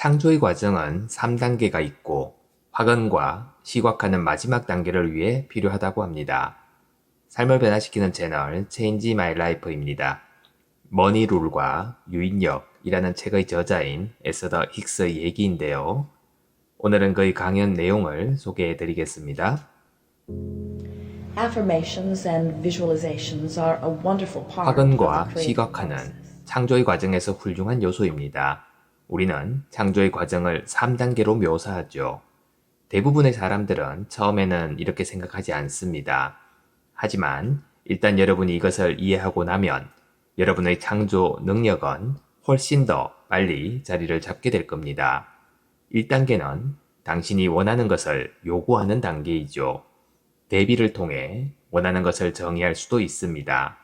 창조의 과정은 3단계가 있고 확언과 시각화는 마지막 단계를 위해 필요하다고 합니다. 삶을 변화시키는 채널 Change My Life입니다. 머니룰과 유인력이라는 책의 저자인 에스더 힉스의 얘기인데요. 오늘은 그의 강연 내용을 소개해 드리겠습니다. Affirmations and visualizations are a wonderful part of the 확언과 creative 시각화는 process. 창조의 과정에서 훌륭한 요소입니다. 우리는 창조의 과정을 3단계로 묘사하죠. 대부분의 사람들은 처음에는 이렇게 생각하지 않습니다. 하지만 일단 여러분이 이것을 이해하고 나면 여러분의 창조 능력은 훨씬 더 빨리 자리를 잡게 될 겁니다. 1단계는 당신이 원하는 것을 요구하는 단계이죠. 대비를 통해 원하는 것을 정의할 수도 있습니다.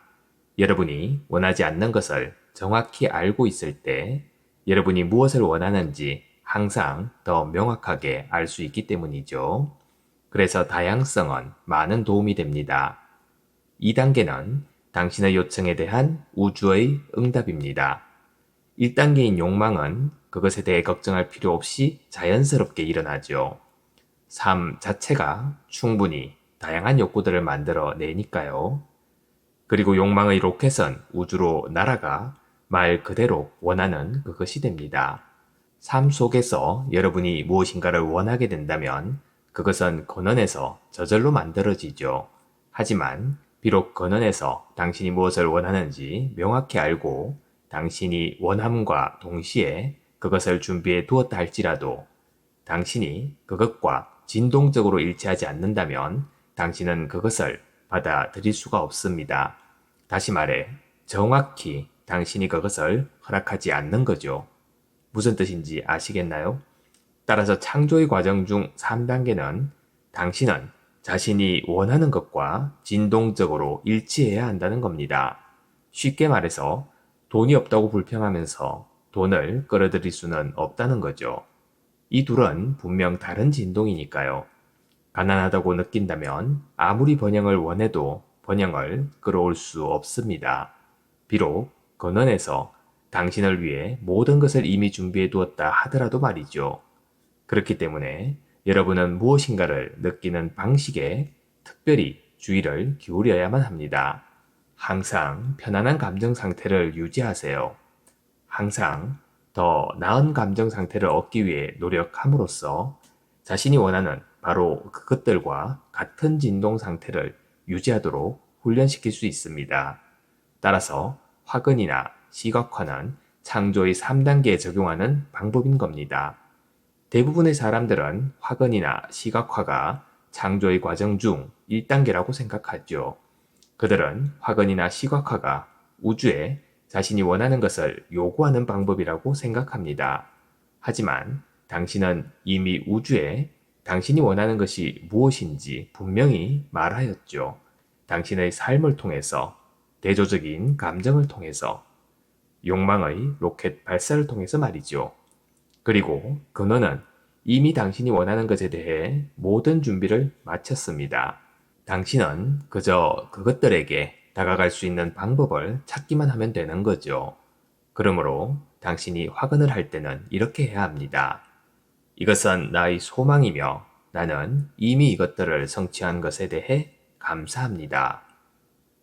여러분이 원하지 않는 것을 정확히 알고 있을 때 여러분이 무엇을 원하는지 항상 더 명확하게 알 수 있기 때문이죠. 그래서 다양성은 많은 도움이 됩니다. 2단계는 당신의 요청에 대한 우주의 응답입니다. 1단계인 욕망은 그것에 대해 걱정할 필요 없이 자연스럽게 일어나죠. 삶 자체가 충분히 다양한 욕구들을 만들어 내니까요. 그리고 욕망의 로켓은 우주로 날아가 말 그대로 원하는 그것이 됩니다. 삶 속에서 여러분이 무엇인가를 원하게 된다면 그것은 근원에서 저절로 만들어지죠. 하지만 비록 근원에서 당신이 무엇을 원하는지 명확히 알고 당신이 원함과 동시에 그것을 준비해 두었다 할지라도 당신이 그것과 진동적으로 일치하지 않는다면 당신은 그것을 받아들일 수가 없습니다. 다시 말해, 정확히 당신이 그것을 허락하지 않는 거죠. 무슨 뜻인지 아시겠나요? 따라서 창조의 과정 중 3단계는 당신은 자신이 원하는 것과 진동적으로 일치해야 한다는 겁니다. 쉽게 말해서 돈이 없다고 불평하면서 돈을 끌어들일 수는 없다는 거죠. 이 둘은 분명 다른 진동이니까요. 가난하다고 느낀다면 아무리 번영을 원해도 번영을 끌어올 수 없습니다. 비록 근원에서 당신을 위해 모든 것을 이미 준비해 두었다 하더라도 말이죠. 그렇기 때문에 여러분은 무엇인가를 느끼는 방식에 특별히 주의를 기울여야만 합니다. 항상 편안한 감정 상태를 유지하세요. 항상 더 나은 감정 상태를 얻기 위해 노력함으로써 자신이 원하는 바로 그것들과 같은 진동 상태를 유지하도록 훈련시킬 수 있습니다. 따라서 화근이나 시각화는 창조의 3단계에 적용하는 방법인 겁니다. 대부분의 사람들은 화근이나 시각화가 창조의 과정 중 1단계라고 생각하죠. 그들은 화근이나 시각화가 우주에 자신이 원하는 것을 요구하는 방법이라고 생각합니다. 하지만 당신은 이미 우주에 당신이 원하는 것이 무엇인지 분명히 말하였죠. 당신의 삶을 통해서, 대조적인 감정을 통해서, 욕망의 로켓 발사를 통해서 말이죠. 그리고 근원은 이미 당신이 원하는 것에 대해 모든 준비를 마쳤습니다. 당신은 그저 그것들에게 다가갈 수 있는 방법을 찾기만 하면 되는 거죠. 그러므로 당신이 화근을 할 때는 이렇게 해야 합니다. 이것은 나의 소망이며 나는 이미 이것들을 성취한 것에 대해 감사합니다.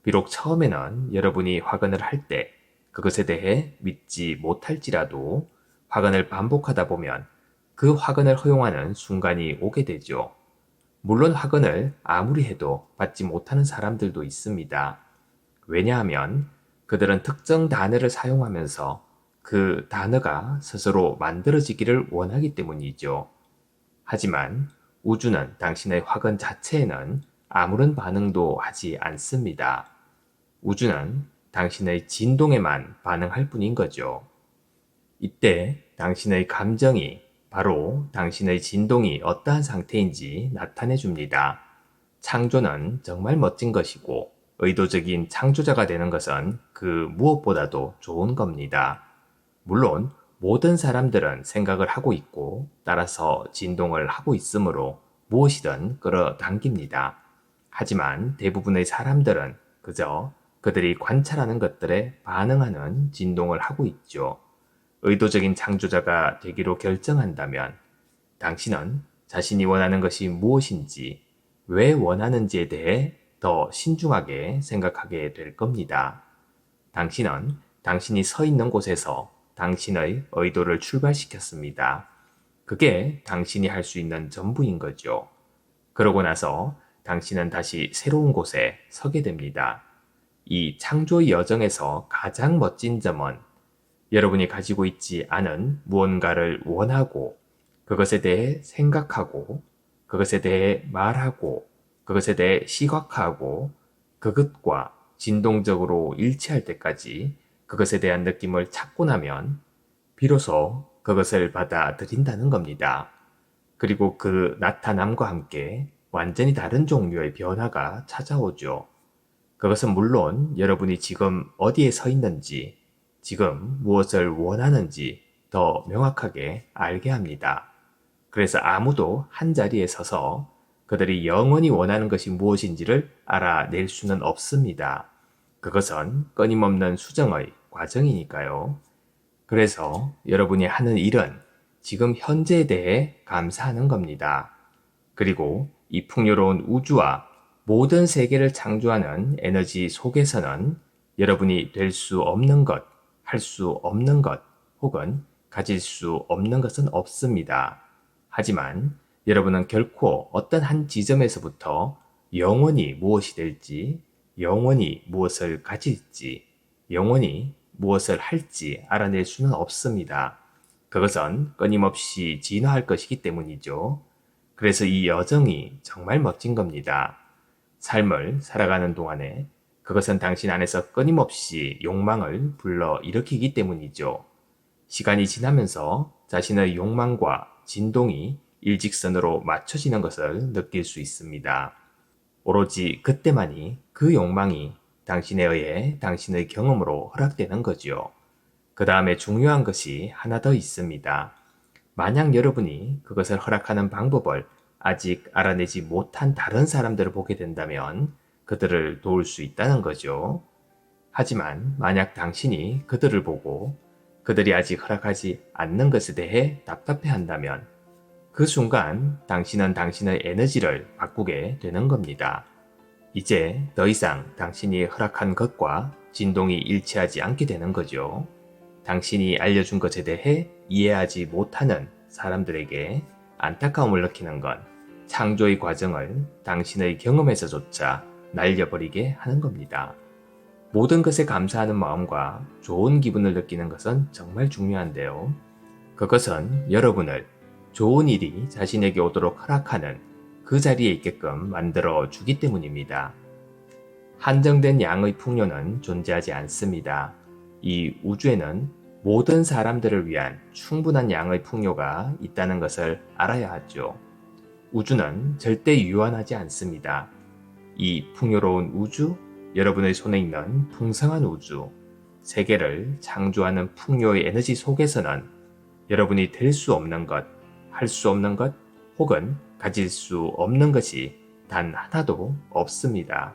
비록 처음에는 여러분이 화근을 할 때 그것에 대해 믿지 못할지라도 화근을 반복하다 보면 그 화근을 허용하는 순간이 오게 되죠. 물론 화근을 아무리 해도 받지 못하는 사람들도 있습니다. 왜냐하면 그들은 특정 단어를 사용하면서 그 단어가 스스로 만들어지기를 원하기 때문이죠. 하지만 우주는 당신의 화근 자체에는 아무런 반응도 하지 않습니다. 우주는 당신의 진동에만 반응할 뿐인 거죠. 이때 당신의 감정이 바로 당신의 진동이 어떠한 상태인지 나타내 줍니다. 창조는 정말 멋진 것이고 의도적인 창조자가 되는 것은 그 무엇보다도 좋은 겁니다. 물론 모든 사람들은 생각을 하고 있고 따라서 진동을 하고 있으므로 무엇이든 끌어당깁니다. 하지만 대부분의 사람들은 그저 그들이 관찰하는 것들에 반응하는 진동을 하고 있죠. 의도적인 창조자가 되기로 결정한다면 당신은 자신이 원하는 것이 무엇인지, 왜 원하는지에 대해 더 신중하게 생각하게 될 겁니다. 당신은 당신이 서 있는 곳에서 당신의 의도를 출발시켰습니다. 그게 당신이 할 수 있는 전부인 거죠. 그러고 나서 당신은 다시 새로운 곳에 서게 됩니다. 이 창조의 여정에서 가장 멋진 점은 여러분이 가지고 있지 않은 무언가를 원하고 그것에 대해 생각하고 그것에 대해 말하고 그것에 대해 시각화하고 그것과 진동적으로 일치할 때까지 그것에 대한 느낌을 찾고 나면 비로소 그것을 받아들인다는 겁니다. 그리고 그 나타남과 함께 완전히 다른 종류의 변화가 찾아오죠. 그것은 물론 여러분이 지금 어디에 서 있는지, 지금 무엇을 원하는지 더 명확하게 알게 합니다. 그래서 아무도 한 자리에 서서 그들이 영원히 원하는 것이 무엇인지를 알아낼 수는 없습니다. 그것은 끊임없는 수정의 과정이니까요. 그래서 여러분이 하는 일은 지금 현재에 대해 감사하는 겁니다. 그리고 이 풍요로운 우주와 모든 세계를 창조하는 에너지 속에서는 여러분이 될 수 없는 것, 할 수 없는 것, 혹은 가질 수 없는 것은 없습니다. 하지만 여러분은 결코 어떤 한 지점에서부터 영원히 무엇이 될지, 영원히 무엇을 가질지, 영원히 무엇을 할지 알아낼 수는 없습니다. 그것은 끊임없이 진화할 것이기 때문이죠. 그래서 이 여정이 정말 멋진 겁니다. 삶을 살아가는 동안에 그것은 당신 안에서 끊임없이 욕망을 불러 일으키기 때문이죠. 시간이 지나면서 자신의 욕망과 진동이 일직선으로 맞춰지는 것을 느낄 수 있습니다. 오로지 그때만이 그 욕망이 당신에 의해 당신의 경험으로 허락되는 거지요. 그 다음에 중요한 것이 하나 더 있습니다. 만약 여러분이 그것을 허락하는 방법을 아직 알아내지 못한 다른 사람들을 보게 된다면 그들을 도울 수 있다는 거죠. 하지만 만약 당신이 그들을 보고 그들이 아직 허락하지 않는 것에 대해 답답해 한다면 그 순간 당신은 당신의 에너지를 바꾸게 되는 겁니다. 이제 더 이상 당신이 허락한 것과 진동이 일치하지 않게 되는 거죠. 당신이 알려준 것에 대해 이해하지 못하는 사람들에게 안타까움을 느끼는 건 창조의 과정을 당신의 경험에서조차 날려버리게 하는 겁니다. 모든 것에 감사하는 마음과 좋은 기분을 느끼는 것은 정말 중요한데요. 그것은 여러분을 좋은 일이 자신에게 오도록 허락하는 그 자리에 있게끔 만들어 주기 때문입니다. 한정된 양의 풍요는 존재하지 않습니다. 이 우주에는 모든 사람들을 위한 충분한 양의 풍요가 있다는 것을 알아야 하죠. 우주는 절대 유한하지 않습니다. 이 풍요로운 우주, 여러분의 손에 있는 풍성한 우주, 세계를 창조하는 풍요의 에너지 속에서는 여러분이 될 수 없는 것, 할 수 없는 것, 혹은 가질 수 없는 것이 단 하나도 없습니다.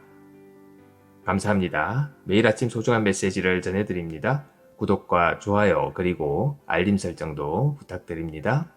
감사합니다. 매일 아침 소중한 메시지를 전해드립니다. 구독과 좋아요 그리고 알림 설정도 부탁드립니다.